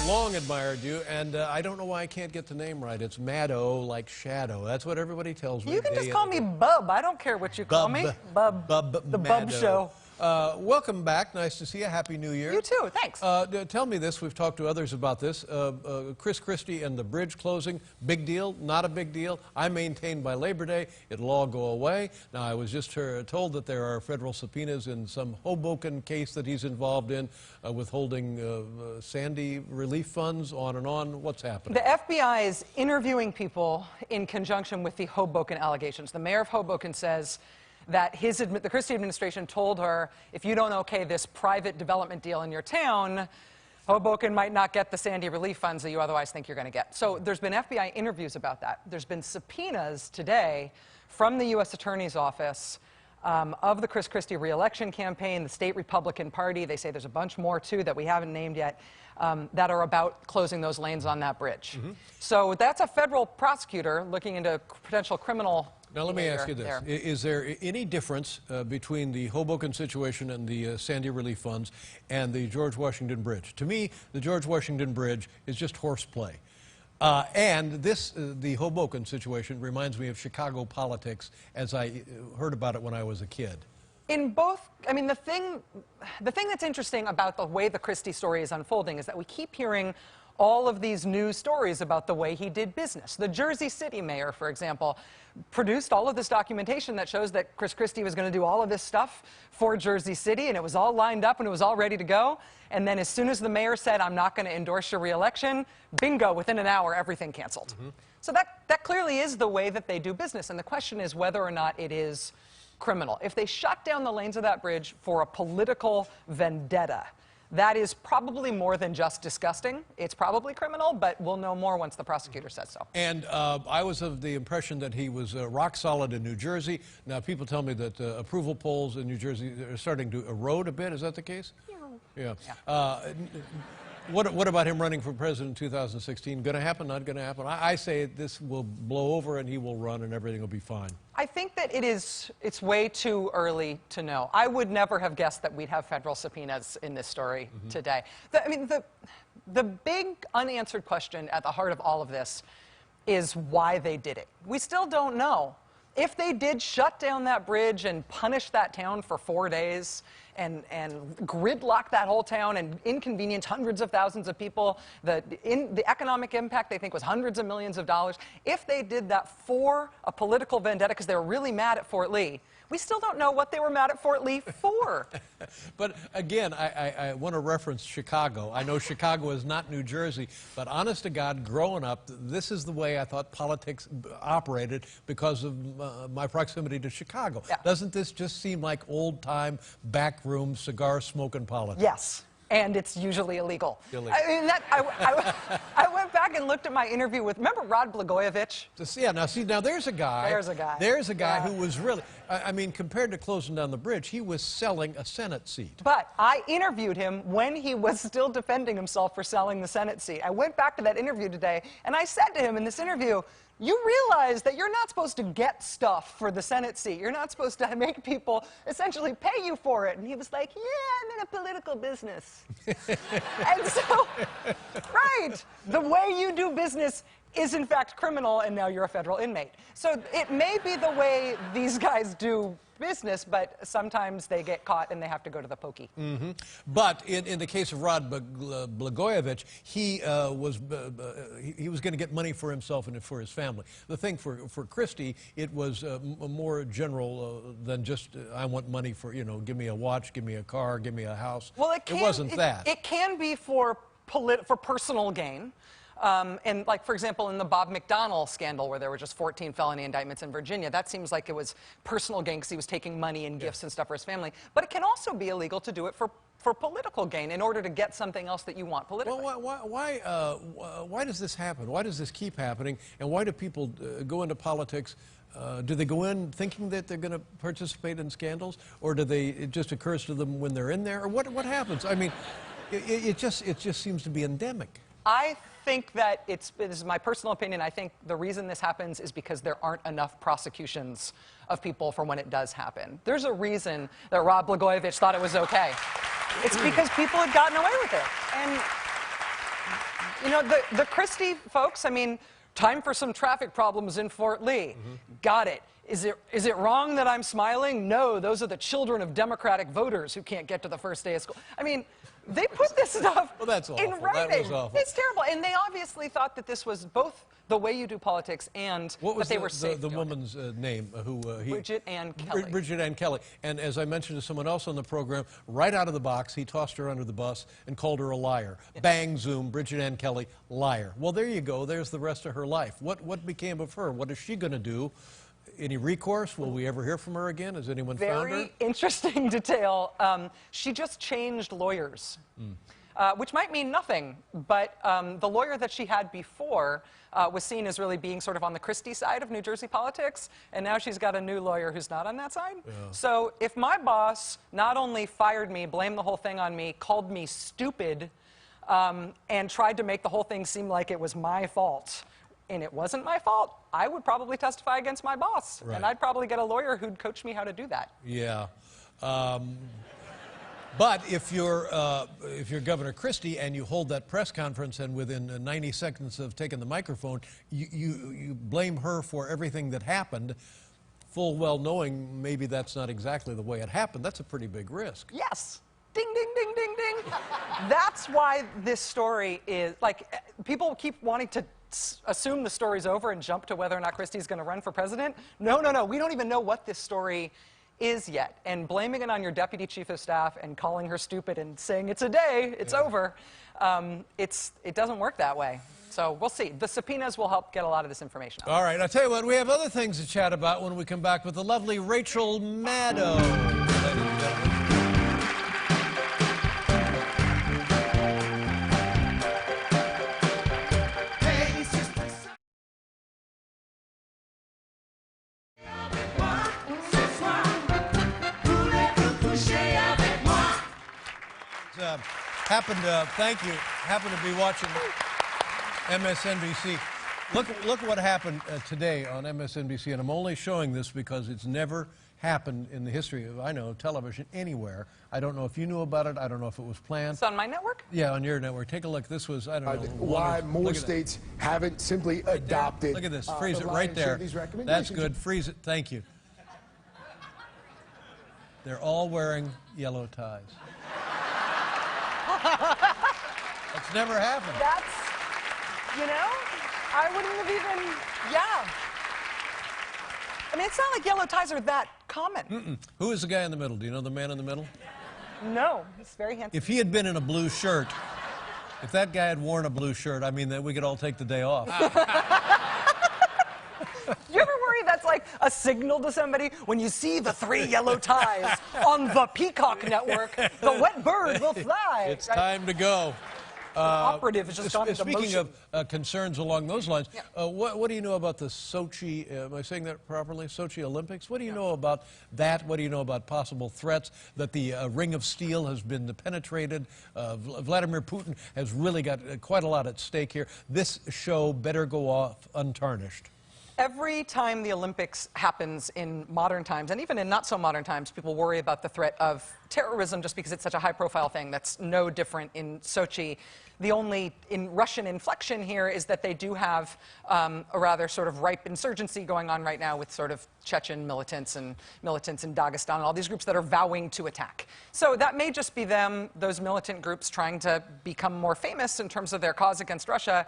long admired you, and I don't know why I can't get the name right. It's Maddow, like shadow. That's what everybody tells me. You can just call me Bub. I don't care what you call me. Bub. The Bub Show. Welcome back. Nice to see you. Happy New Year. You too. Thanks. Tell me this. We've talked to others about this. Chris Christie and the bridge closing. Big deal? Not a big deal? I maintain by Labor Day it'll all go away. Now, I was just told that there are federal subpoenas in some Hoboken case that he's involved in, withholding Sandy relief funds, on and on. What's happening? The FBI is interviewing people in conjunction with the Hoboken allegations. The mayor of Hoboken says that the Christie administration told her, if you don't okay this private development deal in your town, Hoboken might not get the Sandy relief funds that you otherwise think you're going to get. So there's been FBI interviews about that. There's been subpoenas today from the U.S. Attorney's Office of the Chris Christie re-election campaign, the state Republican Party. They say there's a bunch more, too, that we haven't named yet, that are about closing those lanes on that bridge. Mm-hmm. So that's a federal prosecutor looking into potential criminal. Now, let me ask you this. Is there any difference between the Hoboken situation and the Sandy relief funds and the George Washington Bridge? To me, the George Washington Bridge is just horseplay. And the Hoboken situation reminds me of Chicago politics as I heard about it when I was a kid. In both, I mean, the thing that's interesting about the way the Christie story is unfolding is that we keep hearing all of these news stories about the way he did business. The Jersey City mayor, for example, produced all of this documentation that shows that Chris Christie was going to do all of this stuff for Jersey City, and it was all lined up and it was all ready to go. And then as soon as the mayor said, I'm not going to endorse your re-election, bingo, within an hour, everything canceled. Mm-hmm. So that clearly is the way that they do business. And the question is whether or not it is criminal. If they shut down the lanes of that bridge for a political vendetta, that is probably more than just disgusting. It's probably criminal, but we'll know more once the prosecutor says so. And I was of the impression that he was rock solid in New Jersey. Now, people tell me that approval polls in New Jersey are starting to erode a bit. Is that the case? Yeah. What about him running for president in 2016? Going to happen, not going to happen? I say this will blow over and he will run and everything will be fine. I think that it's way too early to know. I would never have guessed that we'd have federal subpoenas in this story today. The big unanswered question at the heart of all of this is why they did it. We still don't know. If they did shut down that bridge and punish that town for 4 days and gridlock that whole town and inconvenience hundreds of thousands of people, the economic impact they think was hundreds of millions of dollars, if they did that for a political vendetta because they were really mad at Fort Lee, we still don't know what they were mad at Fort Lee for. But again, I want to reference Chicago. I know Chicago is not New Jersey, but honest to God, growing up, this is the way I thought politics operated because of my proximity to Chicago. Yeah. Doesn't this just seem like old-time, backroom, cigar-smoking politics? Yes. And it's usually illegal. I mean, I went back and looked at my interview with, remember Rod Blagojevich? Yeah, now there's a guy. There's a guy who was really, I mean, compared to closing down the bridge, he was selling a Senate seat. But I interviewed him when he was still defending himself for selling the Senate seat. I went back to that interview today, and I said to him in this interview, you realize that you're not supposed to get stuff for the Senate seat. You're not supposed to make people essentially pay you for it. And he was like, yeah, I'm in a political business. And so, right, the way you do business is in fact criminal, and now you're a federal inmate. So it may be the way these guys do business, but sometimes they get caught and they have to go to the pokey. Mm-hmm. But in the case of Rod Blagojevich, he was going to get money for himself and for his family. The thing for Christie, it was more general than just I want money for, you know, give me a watch, give me a car, give me a house. Well, it wasn't that. It can be for personal gain. And like, for example, in the Bob McDonnell scandal where there were just 14 felony indictments in Virginia, that seems like it was personal gain because he was taking money and gifts and stuff for his family. But it can also be illegal to do it for political gain in order to get something else that you want politically. Well, why does this happen? Why does this keep happening? And why do people go into politics? Do they go in thinking that they're going to participate in scandals? Or it just occurs to them when they're in there? Or what happens? I mean, it just seems to be endemic. I think that this is my personal opinion. I think the reason this happens is because there aren't enough prosecutions of people for when it does happen. There's a reason that Rod Blagojevich thought it was okay. It's because people had gotten away with it. And You know, the Christie folks, I mean, time for some traffic problems in Fort Lee. Got it. Is it wrong that I'm smiling? No, those are the children of Democratic voters who can't get to the first day of school. I mean, they put this stuff Well, that's in awful. writing. That was awful. It's terrible. And they obviously thought that this was both the way you do politics and What was that they were safe the doing it. woman's name? Bridget Ann Kelly. Bridget Ann Kelly. And as I mentioned to someone else on the program, right out of the box, he tossed her under the bus and called her a liar. Yeah. Bang, zoom, Bridget Ann Kelly, liar. Well, there you go. There's the rest of her life. What became of her? What is she going to do? Any recourse? Will we ever hear from her again? Has anyone found her? Very interesting detail. She just changed lawyers. Which might mean nothing, but the lawyer that she had before was seen as really being sort of on the Christie side of New Jersey politics, and now she's got a new lawyer who's not on that side. Yeah. So if my boss not only fired me, blamed the whole thing on me, called me stupid, and tried to make the whole thing seem like it was my fault, and it wasn't my fault, I would probably testify against my boss, right. and I'd probably get a lawyer who'd coach me how to do that. Yeah. But if you're Governor Christie and you hold that press conference and within 90 seconds of taking the microphone, you blame her for everything that happened, full well knowing maybe that's not exactly the way it happened, that's a pretty big risk. Yes. Ding, ding, ding, ding, ding. That's why this story is, like, people keep wanting to assume the story's over and jump to whether or not Christie's going to run for president. No, no, no. We don't even know what this story is yet, and blaming it on your deputy chief of staff and calling her stupid and saying it's a day, it's over, it doesn't work that way. So we'll see. The subpoenas will help get a lot of this information out. All right, I'll tell you what, we have other things to chat about when we come back with the lovely Rachel Maddow. Ladies and gentlemen. Happened to be watching MSNBC. Look what happened today on MSNBC, and I'm only showing this because it's never happened in the history of, I know, television anywhere. I don't know if you knew about it. I don't know if it was planned. It's on my network? Yeah, on your network. Take a look. This was, I don't know. Why more states haven't simply adopted. Look at this. Freeze it right there. That's good. Freeze it. Thank you. They're all wearing yellow ties. That's never happened. That's, you know, I wouldn't have even, yeah. I mean, it's not like yellow ties are that common. Who is the guy in the middle? Do you know the man in the middle? No, he's very handsome. If he had been in a blue shirt, if that guy had worn a blue shirt, I mean, then we could all take the day off. You ever worry that's like a signal to somebody? When you see the 3 yellow ties on the Peacock Network, the wet bird will fly. It's time to go. Operative has just gone into motion. Speaking of concerns along those lines, what do you know about the Sochi, am I saying that properly, Sochi Olympics? What do you know about that? What do you know about possible threats that the Ring of Steel has been penetrated? Vladimir Putin has really got quite a lot at stake here. This show better go off untarnished. Every time the Olympics happens in modern times, and even in not so modern times, people worry about the threat of terrorism just because it's such a high-profile thing. That's no different in Sochi. The only Russian inflection here is that they do have a rather sort of ripe insurgency going on right now with sort of Chechen militants and militants in Dagestan and all these groups that are vowing to attack. So that may just be them, those militant groups, trying to become more famous in terms of their cause against Russia.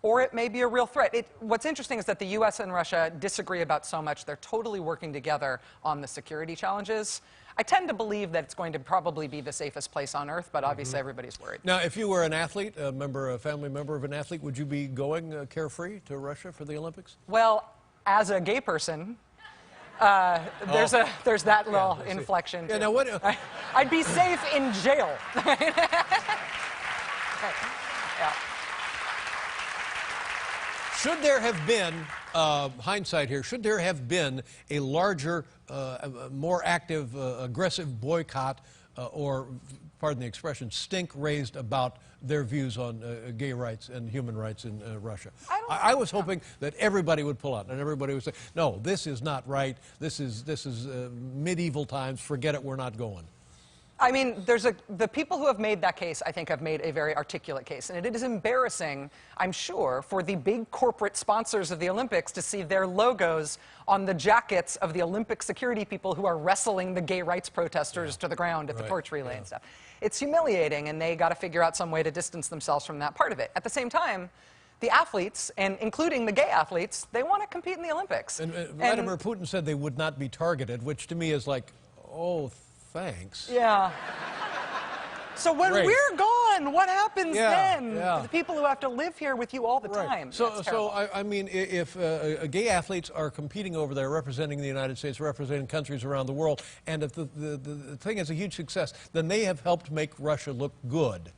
Or it may be a real threat. What's interesting is that the U.S. and Russia disagree about so much. They're totally working together on the security challenges. I tend to believe that it's going to probably be the safest place on Earth, but obviously everybody's worried. Now, if you were an athlete, a family member of an athlete, would you be going carefree to Russia for the Olympics? Well, as a gay person, there's that little inflection. Yeah, now what, I'd be safe in jail. Yeah. Should there have been, hindsight here, should there have been a larger, more active, aggressive boycott or, pardon the expression, stink raised about their views on gay rights and human rights in Russia? I was hoping that everybody would pull out and everybody would say, no, this is not right, this is medieval times, forget it, we're not going. I mean, the people who have made that case, I think, have made a very articulate case. And it is embarrassing, I'm sure, for the big corporate sponsors of the Olympics to see their logos on the jackets of the Olympic security people who are wrestling the gay rights protesters to the ground at the torch relay and stuff. It's humiliating, and they got to figure out some way to distance themselves from that part of it. At the same time, the athletes, and including the gay athletes, they want to compete in the Olympics. And Vladimir Putin said they would not be targeted, which to me is like, oh, thanks. Yeah. So when we're gone, what happens then? Yeah. To the people who have to live here with you all the time. So I mean, if gay athletes are competing over there, representing the United States, representing countries around the world, and if the thing is a huge success, then they have helped make Russia look good.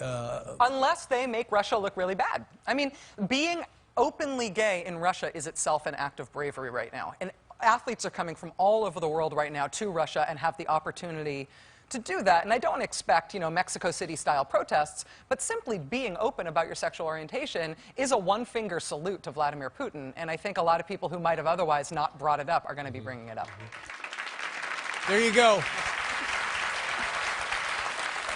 Unless they make Russia look really bad. I mean, being openly gay in Russia is itself an act of bravery right now. And athletes are coming from all over the world right now to Russia and have the opportunity to do that. And I don't expect, Mexico City-style protests, but simply being open about your sexual orientation is a one-finger salute to Vladimir Putin. And I think a lot of people who might have otherwise not brought it up are going to be bringing it up. There you go.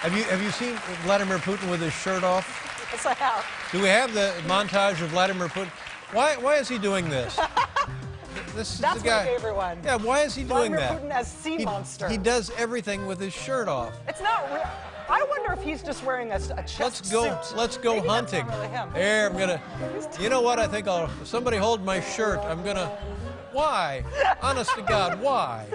Have you seen Vladimir Putin with his shirt off? Yes, I have. Do we have the montage of Vladimir Putin? Why is he doing this? This is That's the guy. my favorite one. Yeah, why is he doing that? Vladimir Putin as sea monster. He does everything with his shirt off. It's not real. I wonder if he's just wearing a chest suit. Let's go Maybe hunting. That's not really him. There, I'm gonna. You know what? I think if somebody hold my shirt, I'm gonna. Why? Honest to God, why?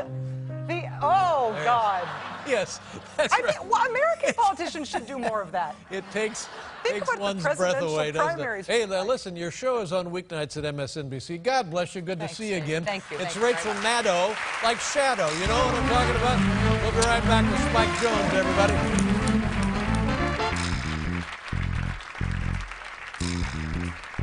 God. Yes, that's right. American politicians should do more of that. It takes Think about the one's breath presidential away, doesn't it? primaries. Hey, now listen, your show is on weeknights at MSNBC. God bless you. Good Thanks, to see you Dave. again. Thank you. It's Thank you Rachel very Maddow, like Shadow. You know what I'm talking about? We'll be right back with Spike Jones, everybody.